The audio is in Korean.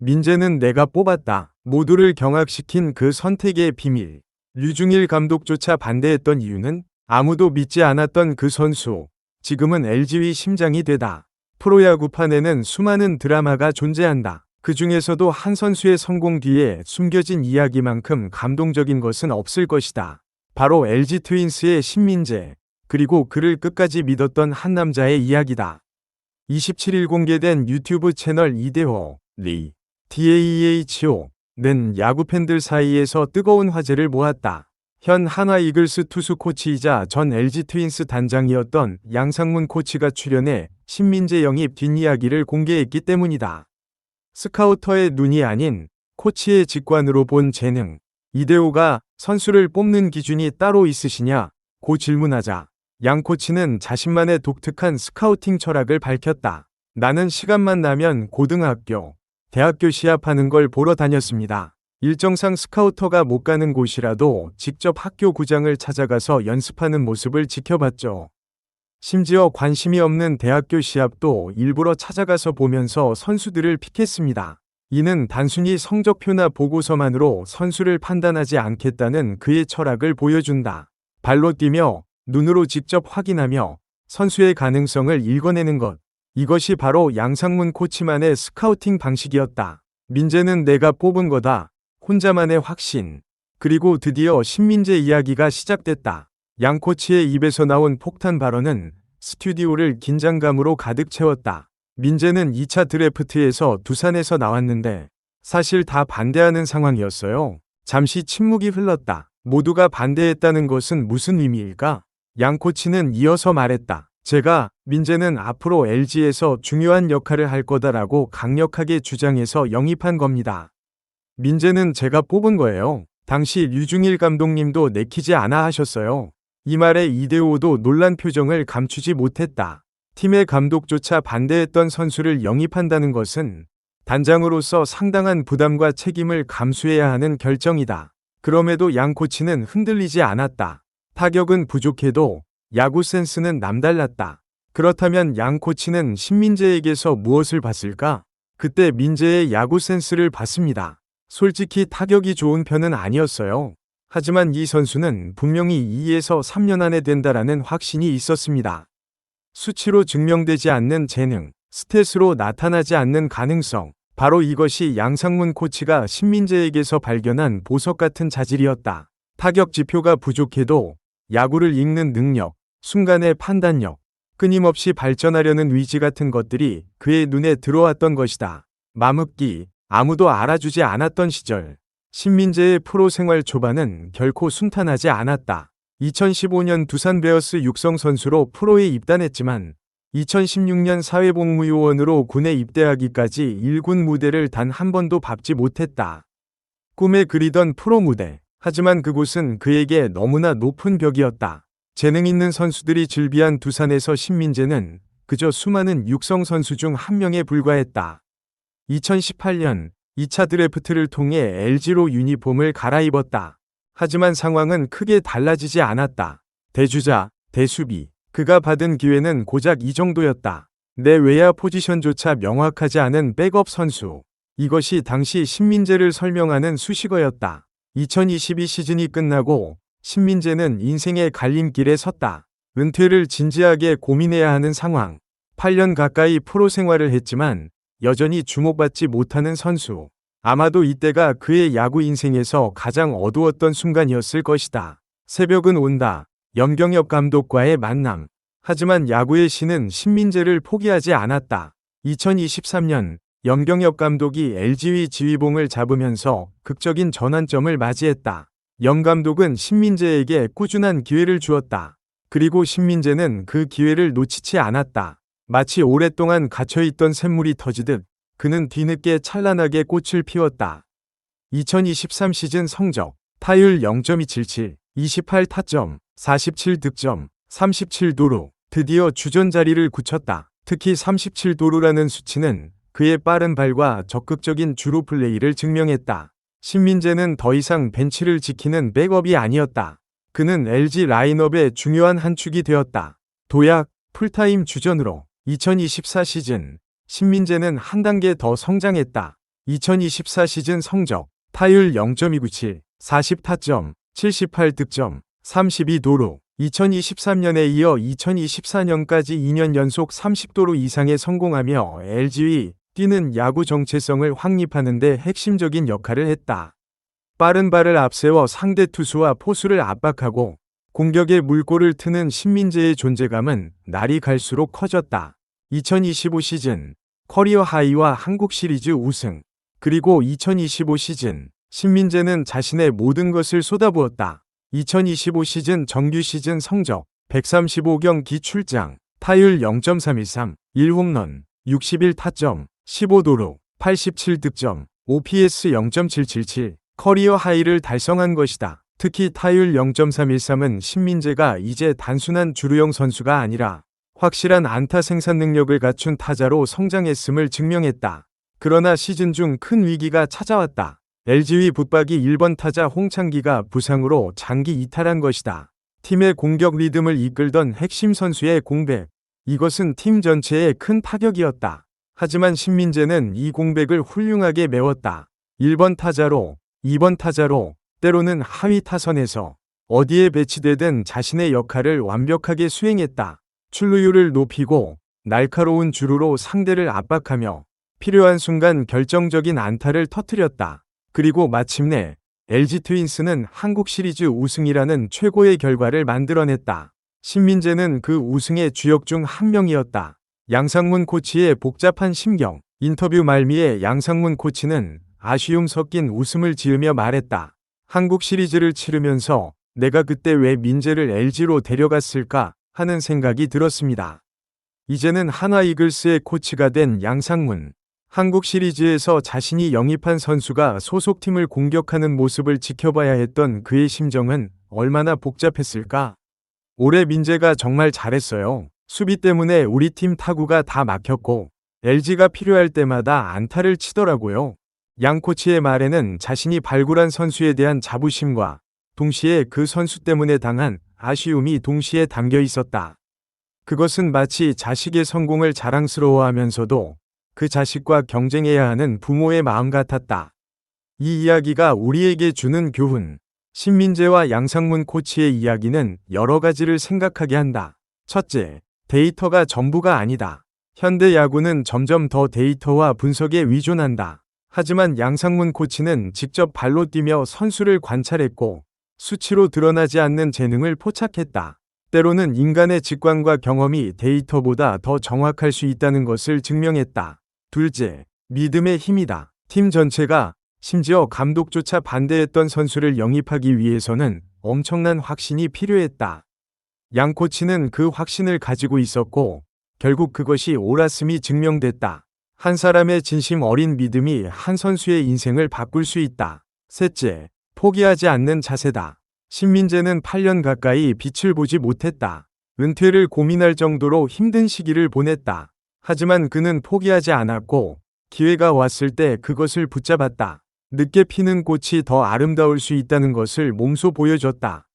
민재는 내가 뽑았다. 모두를 경악시킨 그 선택의 비밀. 류중일 감독조차 반대했던 이유는 아무도 믿지 않았던 그 선수. 지금은 LG의 심장이 되다. 프로야구판에는 수많은 드라마가 존재한다. 그 중에서도 한 선수의 성공 뒤에 숨겨진 이야기만큼 감동적인 것은 없을 것이다. 바로 LG 트윈스의 신민재, 그리고 그를 끝까지 믿었던 한 남자의 이야기다. 27일 공개된 유튜브 채널 이대호, 리, DAEHO는 야구 팬들 사이에서 뜨거운 화제를 모았다. 현 한화 이글스 투수 코치이자 전 LG 트윈스 단장이었던 양상문 코치가 출연해 신민재 영입 뒷이야기를 공개했기 때문이다. 스카우터의 눈이 아닌 코치의 직관으로 본 재능. 이대호가 선수를 뽑는 기준이 따로 있으시냐? 고 질문하자 양 코치는 자신만의 독특한 스카우팅 철학을 밝혔다. 나는 시간만 나면 고등학교, 대학교 시합하는 걸 보러 다녔습니다. 일정상 스카우터가 못 가는 곳이라도 직접 학교 구장을 찾아가서 연습하는 모습을 지켜봤죠. 심지어 관심이 없는 대학교 시합도 일부러 찾아가서 보면서 선수들을 픽했습니다. 이는 단순히 성적표나 보고서만으로 선수를 판단하지 않겠다는 그의 철학을 보여준다. 발로 뛰며 눈으로 직접 확인하며 선수의 가능성을 읽어내는 것. 이것이 바로 양상문 코치만의 스카우팅 방식이었다. 민재는 내가 뽑은 거다. 혼자만의 확신. 그리고 드디어 신민재 이야기가 시작됐다. 양 코치의 입에서 나온 폭탄 발언은 스튜디오를 긴장감으로 가득 채웠다. 민재는 2차 드래프트에서 두산에서 나왔는데 사실 다 반대하는 상황이었어요. 잠시 침묵이 흘렀다. 모두가 반대했다는 것은 무슨 의미일까? 양 코치는 이어서 말했다. 제가 민재는 앞으로 LG에서 중요한 역할을 할 거다라고 강력하게 주장해서 영입한 겁니다. 민재는 제가 뽑은 거예요. 당시 류중일 감독님도 내키지 않아 하셨어요. 이 말에 이대호도 놀란 표정을 감추지 못했다. 팀의 감독조차 반대했던 선수를 영입한다는 것은 단장으로서 상당한 부담과 책임을 감수해야 하는 결정이다. 그럼에도 양 코치는 흔들리지 않았다. 타격은 부족해도 야구 센스는 남달랐다. 그렇다면 양 코치는 신민재에게서 무엇을 봤을까? 그때 민재의 야구 센스를 봤습니다. 솔직히 타격이 좋은 편은 아니었어요. 하지만 이 선수는 분명히 2에서 3년 안에 된다라는 확신이 있었습니다. 수치로 증명되지 않는 재능, 스탯으로 나타나지 않는 가능성. 바로 이것이 양상문 코치가 신민재에게서 발견한 보석 같은 자질이었다. 타격 지표가 부족해도 야구를 읽는 능력, 순간의 판단력, 끊임없이 발전하려는 의지 같은 것들이 그의 눈에 들어왔던 것이다. 마묵기, 아무도 알아주지 않았던 시절. 신민재의 프로 생활 초반은 결코 순탄하지 않았다. 2015년 두산 베어스 육성 선수로 프로에 입단했지만 2016년 사회복무요원으로 군에 입대하기까지 1군 무대를 단 한 번도 밟지 못했다. 꿈에 그리던 프로 무대. 하지만 그곳은 그에게 너무나 높은 벽이었다. 재능 있는 선수들이 즐비한 두산에서 신민재는 그저 수많은 육성 선수 중 한 명에 불과했다. 2018년 2차 드래프트를 통해 LG로 유니폼을 갈아입었다. 하지만 상황은 크게 달라지지 않았다. 대주자, 대수비. 그가 받은 기회는 고작 이 정도였다. 내 외야 포지션조차 명확하지 않은 백업 선수. 이것이 당시 신민재를 설명하는 수식어였다. 2022 시즌이 끝나고 신민재는 인생의 갈림길에 섰다. 은퇴를 진지하게 고민해야 하는 상황. 8년 가까이 프로 생활을 했지만 여전히 주목받지 못하는 선수. 아마도 이때가 그의 야구 인생에서 가장 어두웠던 순간이었을 것이다. 새벽은 온다. 염경엽 감독과의 만남. 하지만 야구의 신은 신민재를 포기하지 않았다. 2023년 염경엽 감독이 LG의 지휘봉을 잡으면서 극적인 전환점을 맞이했다. 염 감독은 신민재에게 꾸준한 기회를 주었다. 그리고 신민재는 그 기회를 놓치지 않았다. 마치 오랫동안 갇혀있던 샘물이 터지듯 그는 뒤늦게 찬란하게 꽃을 피웠다. 2023 시즌 성적 타율 0.277, 28타점, 47득점, 37도루. 드디어 주전 자리를 굳혔다. 특히 37도루라는 수치는 그의 빠른 발과 적극적인 주루 플레이를 증명했다. 신민재는 더 이상 벤치를 지키는 백업이 아니었다. 그는 LG 라인업의 중요한 한 축이 되었다. 도약, 풀타임 주전으로 2024 시즌 신민재는 한 단계 더 성장했다. 2024 시즌 성적 타율 0.297, 40타점, 78득점, 32도루. 2023년에 이어 2024년까지 2년 연속 30도루 이상에 성공하며 LG의 뛰는 야구 정체성을 확립하는 데 핵심적인 역할을 했다. 빠른 발을 앞세워 상대 투수와 포수를 압박하고 공격에 물꼬를 트는 신민재의 존재감은 날이 갈수록 커졌다. 2025 시즌 커리어 하이와 한국 시리즈 우승, 그리고 2025 시즌 신민재는 자신의 모든 것을 쏟아부었다. 2025 시즌 정규 시즌 성적 135경기 출장, 타율 0.313, 1홈런, 61타점, 15도루, 87득점, OPS 0.777, 커리어 하이를 달성한 것이다. 특히 타율 0.313은 신민재가 이제 단순한 주루형 선수가 아니라 확실한 안타 생산 능력을 갖춘 타자로 성장했음을 증명했다. 그러나 시즌 중 큰 위기가 찾아왔다. LG의 붙박이 1번 타자 홍창기가 부상으로 장기 이탈한 것이다. 팀의 공격 리듬을 이끌던 핵심 선수의 공백. 이것은 팀 전체에 큰 타격이었다. 하지만 신민재는 이 공백을 훌륭하게 메웠다. 1번 타자로, 2번 타자로, 때로는 하위 타선에서 어디에 배치되든 자신의 역할을 완벽하게 수행했다. 출루율을 높이고 날카로운 주루로 상대를 압박하며 필요한 순간 결정적인 안타를 터뜨렸다. 그리고 마침내 LG 트윈스는 한국 시리즈 우승이라는 최고의 결과를 만들어냈다. 신민재는 그 우승의 주역 중 한 명이었다. 양상문 코치의 복잡한 심경. 인터뷰 말미에 양상문 코치는 아쉬움 섞인 웃음을 지으며 말했다. 한국 시리즈를 치르면서 내가 그때 왜 민재를 LG로 데려갔을까 하는 생각이 들었습니다. 이제는 한화 이글스의 코치가 된 양상문. 한국 시리즈에서 자신이 영입한 선수가 소속팀을 공격하는 모습을 지켜봐야 했던 그의 심정은 얼마나 복잡했을까? 올해 민재가 정말 잘했어요. 수비 때문에 우리 팀 타구가 다 막혔고 LG가 필요할 때마다 안타를 치더라고요. 양 코치의 말에는 자신이 발굴한 선수에 대한 자부심과 동시에 그 선수 때문에 당한 아쉬움이 동시에 담겨 있었다. 그것은 마치 자식의 성공을 자랑스러워하면서도 그 자식과 경쟁해야 하는 부모의 마음 같았다. 이 이야기가 우리에게 주는 교훈. 신민재와 양상문 코치의 이야기는 여러 가지를 생각하게 한다. 첫째, 데이터가 전부가 아니다. 현대 야구는 점점 더 데이터와 분석에 의존한다. 하지만 양상문 코치는 직접 발로 뛰며 선수를 관찰했고 수치로 드러나지 않는 재능을 포착했다. 때로는 인간의 직관과 경험이 데이터보다 더 정확할 수 있다는 것을 증명했다. 둘째, 믿음의 힘이다. 팀 전체가, 심지어 감독조차 반대했던 선수를 영입하기 위해서는 엄청난 확신이 필요했다. 양 코치는 그 확신을 가지고 있었고 결국 그것이 옳았음이 증명됐다. 한 사람의 진심 어린 믿음이 한 선수의 인생을 바꿀 수 있다. 셋째, 포기하지 않는 자세다. 신민재는 8년 가까이 빛을 보지 못했다. 은퇴를 고민할 정도로 힘든 시기를 보냈다. 하지만 그는 포기하지 않았고 기회가 왔을 때 그것을 붙잡았다. 늦게 피는 꽃이 더 아름다울 수 있다는 것을 몸소 보여줬다.